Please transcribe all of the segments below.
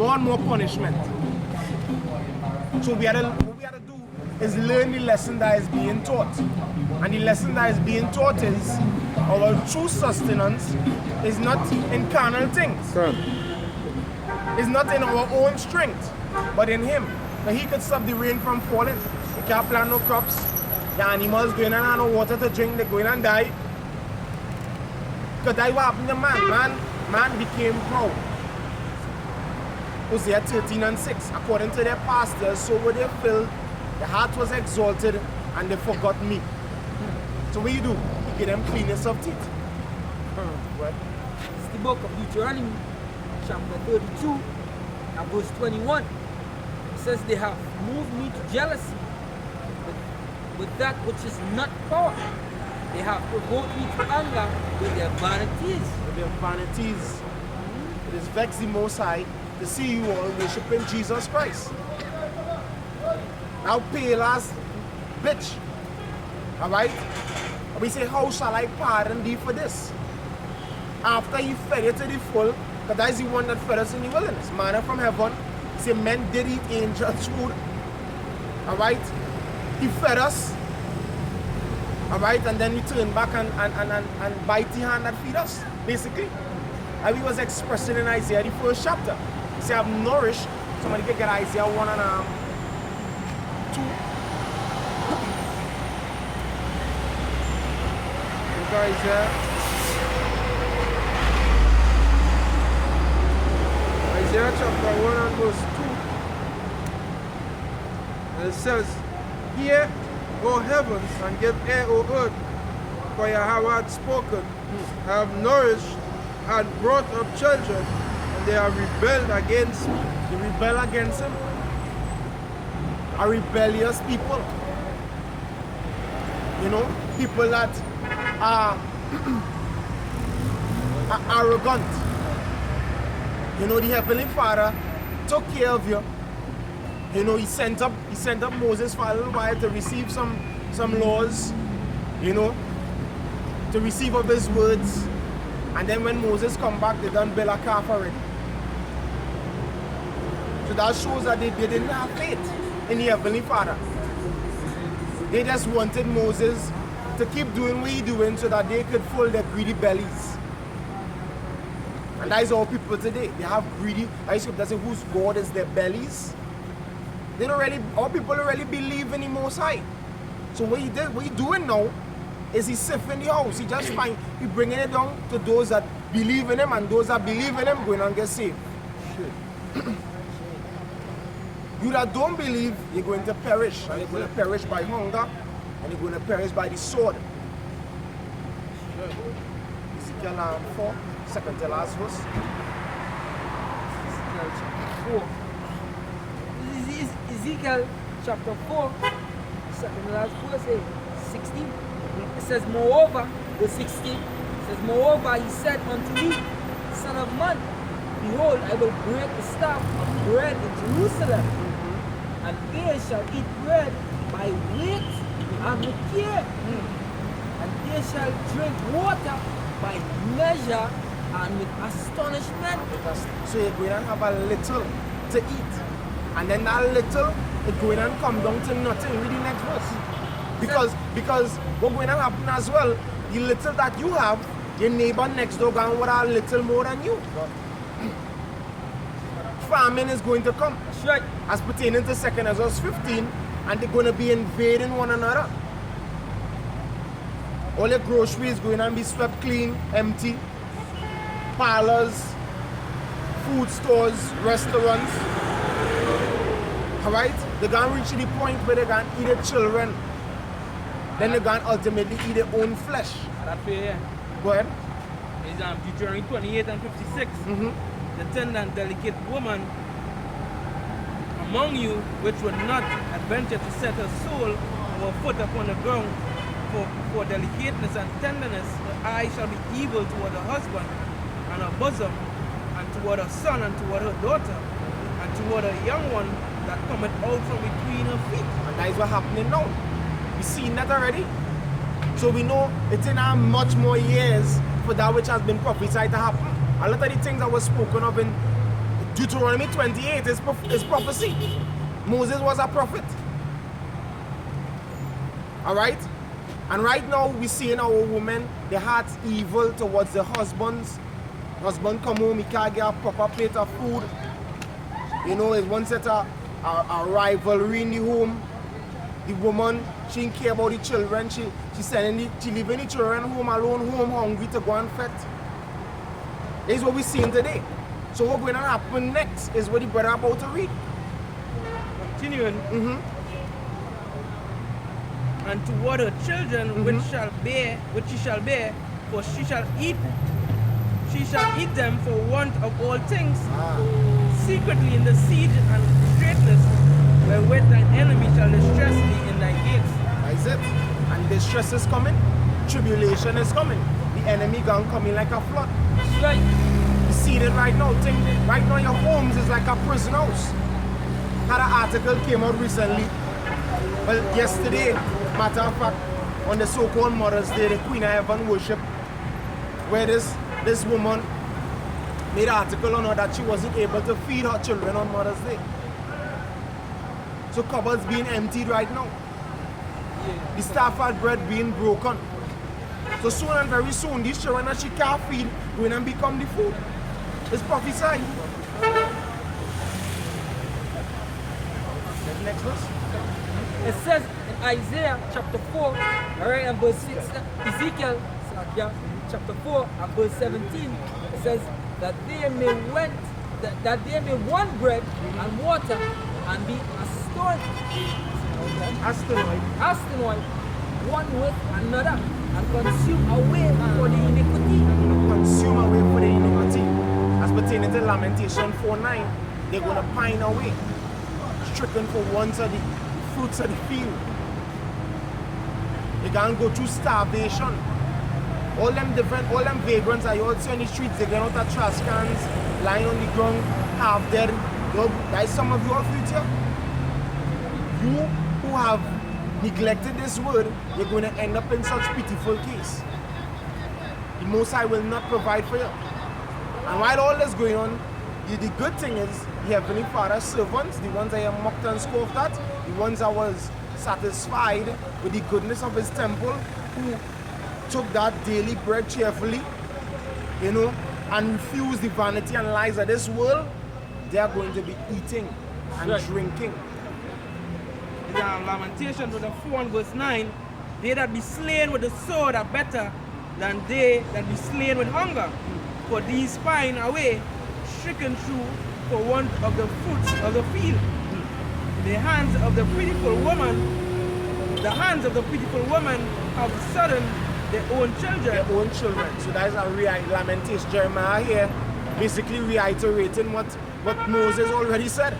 more and more punishment. So what we had to do is learn the lesson that is being taught. And the lesson that is being taught is our true sustenance is not in carnal things. Correct. It's not in our own strength, but in Him. Now He could stop the rain from falling. You can't plant no crops. The animals going and have no water to drink, they're going and die. Because that's what happened to man. Man became proud. Hosea 13:6. According to their pastors, so were they filled, their heart was exalted, and they forgot me. So what you do? You give them cleanness of teeth. What? It's the book of Deuteronomy, chapter 32, and verse 21. It says, they have moved me to jealousy with that which is not power. They have provoked me to anger with their vanities. With their vanities. It is vexed the Most High to see you all worshiping Jesus Christ. Now pay last bitch. Alright? We say, how shall I pardon thee for this? After He fed you to the full, because that is the one that fed us in the wilderness. Manna from heaven. He said men did eat angels' food. Alright? He fed us. Alright, and then we turn back and bite the hand that feed us, basically. And we was expressing in Isaiah the 1st chapter. He said, I'm nourished. Somebody can get Isaiah 1 and 2. Look at Isaiah chapter 1 and verse 2. And it says, Hear, O heavens, and give ear, O earth, for Yahweh hath spoken. I have nourished and brought up children, and they have rebelled against me. They rebel against Him. A rebellious people. You know, people that are arrogant. You know, the Heavenly Father took care of you. You know, he sent up Moses for a little while to receive some laws, you know, to receive of His words. And then when Moses come back, they done build a calf already. So that shows that they didn't have faith in the Heavenly Father. They just wanted Moses to keep doing what he's doing so that they could fill their greedy bellies. And that is our people today. They have greedy, I scripture say, whose God is their bellies. They don't really, our people don't really believe in the Most High. So what he doing now is he sifting the house. He bringing it down to those that believe in Him, and those that believe in Him going and get saved. You that don't believe, you're going to perish. And you're going to perish by hunger, and you're going to perish by the sword. Ezekiel 4, second to last verse. Ezekiel chapter 4. Ezekiel chapter 4, second to last verse, 16. It says, moreover, verse 16, it says, moreover, He said unto me, Son of man, behold, I will break the staff of bread in Jerusalem, and they shall eat bread by weight and with care, and they shall drink water by measure and with astonishment. So you're going to have a little to eat, and then that little is going to come down to nothing. Read the next verse. Because what's going to happen as well, the little that you have, your neighbor next door going to have a little more than you. Famine is going to come. That's right. As pertaining to 2 Ezra 15, and they're going to be invading one another. All your groceries going to be swept clean, empty. Parlors, food stores, restaurants. Alright? They're going to reach the point where they're going to eat their children. Then they're going to ultimately eat their own flesh. That's fair. Go ahead. It's Deuteronomy 28 and 56. The tender and delicate woman among you, which would not adventure to set her soul or foot upon the ground for delicateness and tenderness, her eye shall be evil toward her husband and her bosom, and toward her son and toward her daughter, and toward her young one that cometh out from between her feet. And that is what's happening now. We've seen that already. So we know it's in our much more years for that which has been prophesied to happen. A lot of the things that were spoken of in Deuteronomy 28 is prophecy. Moses was a prophet. Alright? And right now we see in our women, their hearts evil towards the husbands. Husband come home, he can't get a proper plate of food. You know, it's one set of a rivalry in the home. The woman, she didn't care about the children. She leaving the children home alone, home hungry to go and fetch. This is what we're seeing today. So what's going to happen next is what the brother about to read. Continuing. And toward her children which she shall bear, for she shall eat them for want of all things, secretly in the siege and straitness, wherewith thine enemy shall distress thee in thy gates. That is it. And distress is coming, tribulation is coming. The enemy gonna come in like a flood. That's right. You see it right now. Right now your homes is like a prison house. Had an article came out recently. Well, yesterday, matter of fact, on the so-called Mother's Day, the Queen of Heaven worship, where this woman made an article on her that she wasn't able to feed her children on Mother's Day. So cupboards being emptied right now. The Stafford bread being broken. So soon and very soon, these children that she can't feed going and become the food. It's prophesied. Next verse. It says in Isaiah chapter 4, alright, and verse 6, Ezekiel chapter 4 and verse 17, it says that they may want bread and water and be astonished one with another and consume away for the iniquity. Consume away for the iniquity. As pertaining to Lamentation 4:9, they're going to pine away, stricken for want of the fruits of the field. They're going to go through starvation. All them vagrants are out on the streets, they're getting out of trash cans, lying on the ground, half dead. That is some of your future. You who have neglected this word, you're going to end up in such pitiful case. The Most High will not provide for you. And while all this going on, the good thing is the Heavenly Father's servants, the ones that are mocked and scoffed at, the ones that was satisfied with the goodness of His temple, who took that daily bread cheerfully, you know, and refused the vanity and lies of this world, they are going to be eating and drinking. In Lamentation 4 and verse 9, they that be slain with the sword are better than they that be slain with hunger. For these pine away, stricken through for want of the fruits of the field. The hands of the pitiful woman have sudden their own children. Their own children. So that is a lamentation. Jeremiah here basically reiterating what Moses already said.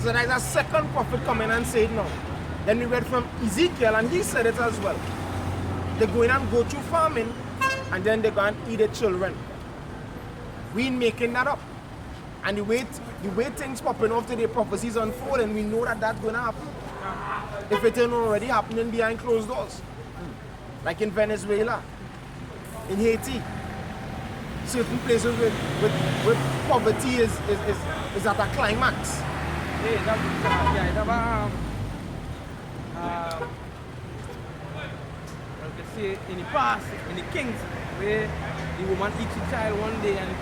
So there's a second prophet coming and saying no. Then we read from Ezekiel and he said it as well. They're going and go through famine and then they're going to eat their children. We ain't making that up. And the way things popping off today, prophecies unfold, and we know that that's going to happen. If it ain't already happening behind closed doors. Like in Venezuela, in Haiti. Certain places with poverty is at a climax. Say in the past, in the kings, where the woman eats a child one day and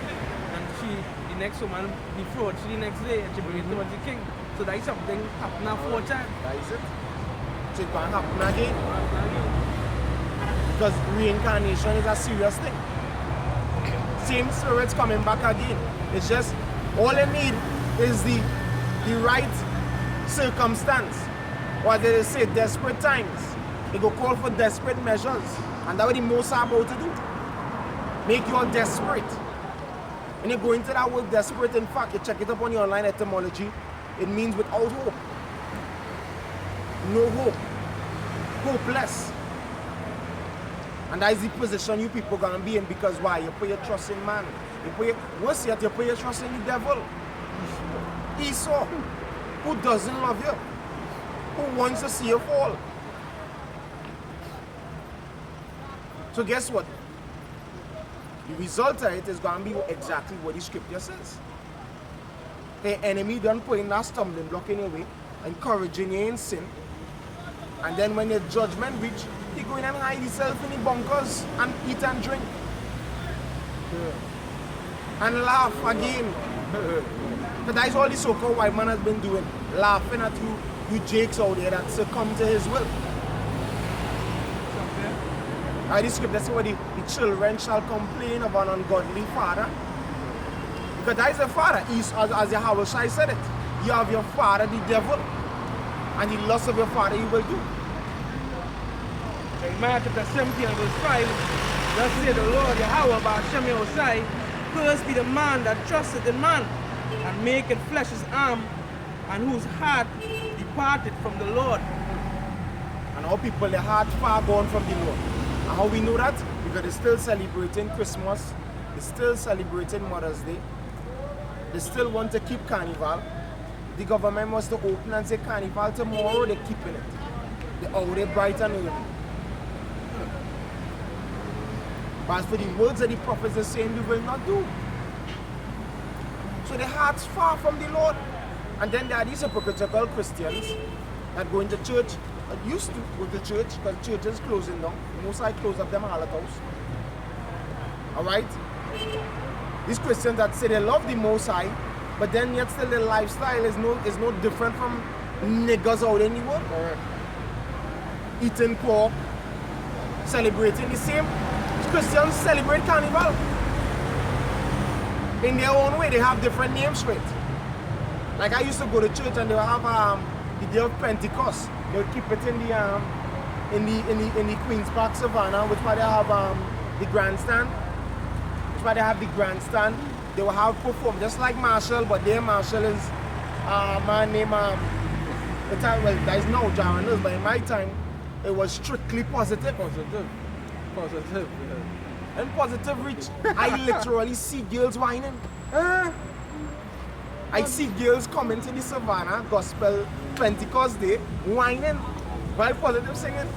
the next woman defrauds the next day and she brings it towards the king. So that is something happening 4 times. That is it. So it can happen again. Because reincarnation is a serious thing. Same spirits coming back again. It's just all they need is the right circumstance. Or they say desperate times. They go call for desperate measures. And that's what the Most are about to do. Make you all desperate. When you go into that word desperate, in fact, you check it up on your online etymology, it means without hope. No hope. Hopeless. And that is the position you people gonna be in, because why? You put your trust in man. Worse yet, you put your trust in the devil. Esau, who doesn't love you, who wants to see you fall. So guess what? The result of it is going to be exactly what the scripture says. The enemy done putting that stumbling block in your way, encouraging you in sin. And then when the judgment reach, he go in and hide himself in the bunkers and eat and drink. And laugh again. But that is all the so-called white man has been doing. Laughing at you jakes out there that succumb to his will. The scripture says where the children shall complain of an ungodly father. Because that is the father. As Yahweh Shai said it. You have your father, the devil. And the lust of your father you will do. In Matthew 17 verse 5, thus say the Lord Yahweh by Hashem Yahweh, cursed be the man that trusteth in man, and maketh flesh his arm, and whose heart departed from the Lord. And our people, their heart far gone from the Lord. And how we know that? Because they're still celebrating Christmas, they're still celebrating Mother's Day, they still want to keep carnival. The government wants to open and say carnival tomorrow, they're keeping it. They're already bright and early. But as for the words of the prophets, they're saying we will not do. So their heart's far from the Lord. And then there are these hypocritical Christians that go into church, that used to go to church because church is closing down. Most I close up them harlot house. Alright? These Christians that say they love the Most High, but then yet still their lifestyle is no different from niggers out in the world. Correct. Eating pork, celebrating the same. Christians celebrate carnival. In their own way, they have different names for it. Like I used to go to church and they would have the day of Pentecost. They would keep it in the Queen's Park Savannah, which where they have the grandstand. Which where they have the grandstand. They will have perform just like Marshall, but their Marshall is a man named well, there is no Jaranus, but in my time it was strictly positive. Positive. And positive reach, I literally see girls whining. I see girls coming to the Savannah Gospel Pentecost Day whining while positive singing.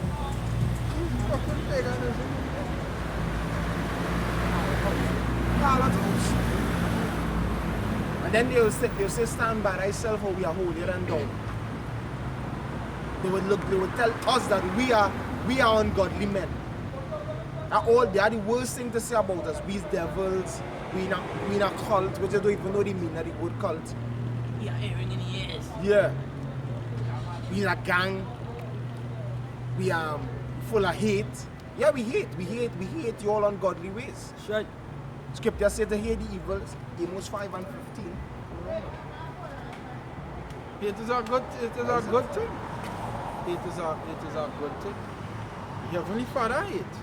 And then they'll say stand by thyself or we are holier than thou. They would tell us that we are ungodly men. They are the worst thing to say about us. We's devils, we in a cult, which I don't even know the meaning of the word cult. Yeah, hearing in the ears. Yeah. We in a gang. We are full of hate. Yeah, we hate you all ungodly ways. Sure. Scripture says to hate the evils, Amos 5 and 15. It is a good thing. It is a good thing. Heavenly Father hate.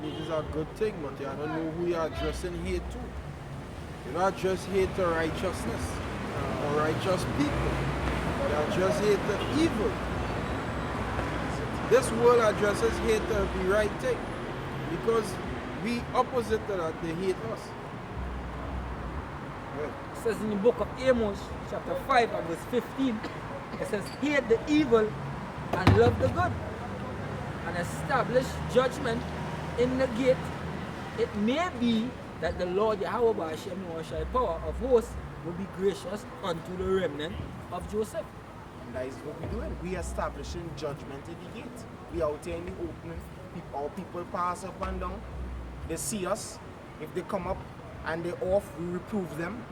It is a good thing, but you don't know who you are addressing hate to. You don't address hate to righteousness or righteous people. You address hate to evil. This world addresses hate to the right thing because we opposite to that, they hate us. It says in the book of Amos, chapter 5 and verse 15, it says, hate the evil and love the good, and establish judgment in the gate. It may be that the Lord Yahweh by Hashem Yahweh power of hosts will be gracious unto the remnant of Joseph. And that is what we're doing. We establishing judgment in the gate. We out here in the opening. Our people pass up and down. They see us. If they come up and they're off, we reprove them.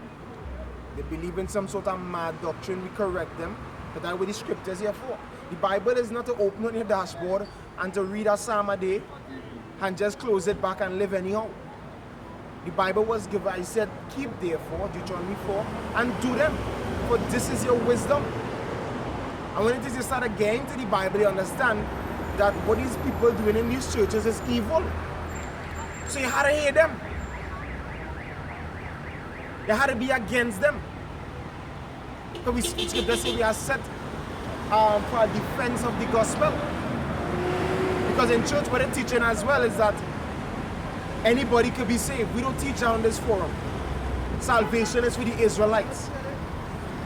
They believe in some sort of mad doctrine, we correct them. But that's what the scriptures here for. The Bible is not to open on your dashboard and to read a psalm a day and just close it back and live anyhow. The Bible was given, I said, keep therefore, Deuteronomy 4, and do them, for this is your wisdom. And when it is you start getting to the Bible, you understand that what these people doing in these churches is evil. So you had to hate them. You had to be against them. So we say we are set for a defense of the gospel. Because in church what they're teaching as well is that anybody could be saved. We don't teach on this forum. Salvation is for the Israelites.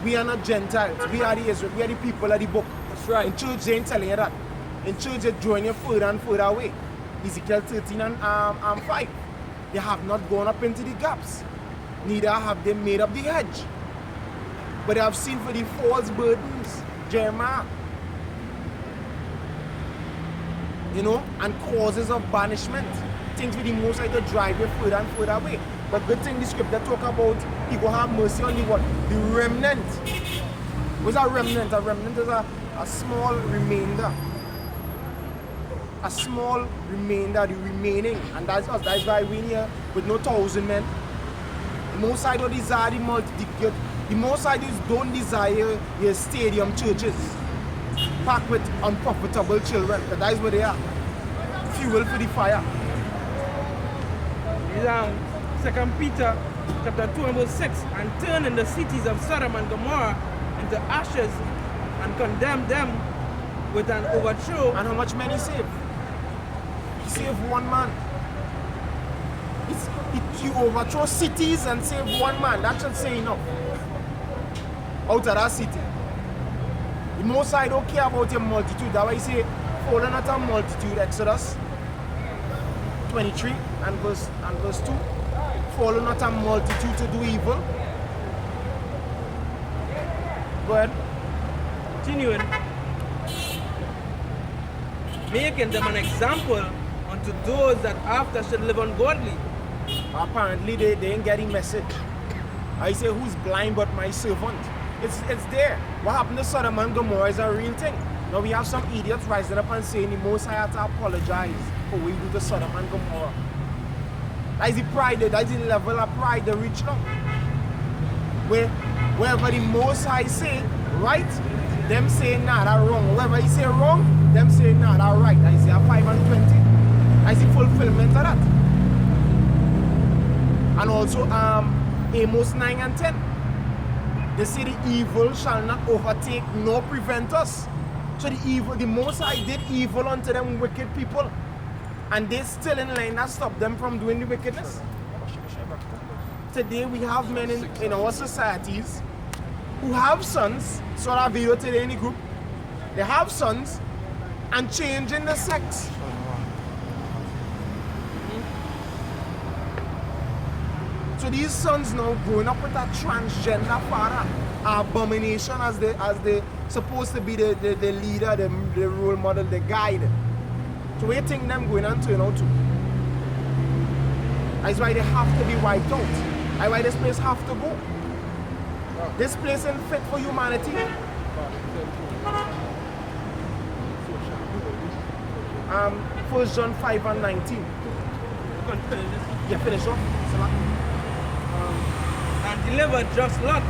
We are not Gentiles. We are the Israel. We are the people of the book. That's right. In church they ain't telling you that. In church they're drawing you further and further away. Ezekiel 13 and 5. They have not gone up into the gaps. neither have they made up the hedge. But they have seen for the false burdens, Jeremiah. You know, and causes of banishment. Things for the Most High to drive you further and further away. But good thing the scripture talk about, he will have mercy on the what? The remnant. What's a remnant? A remnant is a small remainder. A small remainder, the remaining. And that's us. That's why we're here with no 1,000 men. The Most High don't desire the multitude. The Most High don't desire your stadium churches packed with unprofitable children. That is what they are. Fuel for the fire. Is 2 Peter chapter 2 and verse 6, and turn in the cities of Sodom and Gomorrah into ashes and condemn them with an overthrow. And how much men he saved? He saved one man. You overthrow cities and save one man. That should say enough. Out of that city. The Most High don't care about your multitude. That's why he say, follow not a multitude, Exodus 23 and verse 2. Follow not a multitude to do evil. Go ahead. Continuing, making them an example unto those that after should live ungodly. Apparently they ain't getting message. I say, who's blind but my servant? It's there. What happened to Sodom and Gomorrah is a real thing. Now we have some idiots rising up and saying the Most High had to apologize for what we do to Sodom and Gomorrah. That is the pride, that is the level of pride they reach now. Wherever the Most High say right, them say nah, that wrong. Wherever he say wrong, them say nah, that right. Isaiah 5 and 20. That is the fulfillment of that. And also Amos 9 and 10. They say the evil shall not overtake nor prevent us. So the Most High did evil unto them wicked people. And they still in line that stop them from doing the wickedness. Today we have men in our societies who have sons, saw that video today in the group, they have sons and changing the sex. So these sons now growing up with a transgender father, abomination as they supposed to be the leader, the role model, the guide. So where you think them going and turn out to? That's why they have to be wiped out. That's why this place have to go. This place ain't fit for humanity. 1 John 5 and 19. Yeah, finish off. And deliver just Lot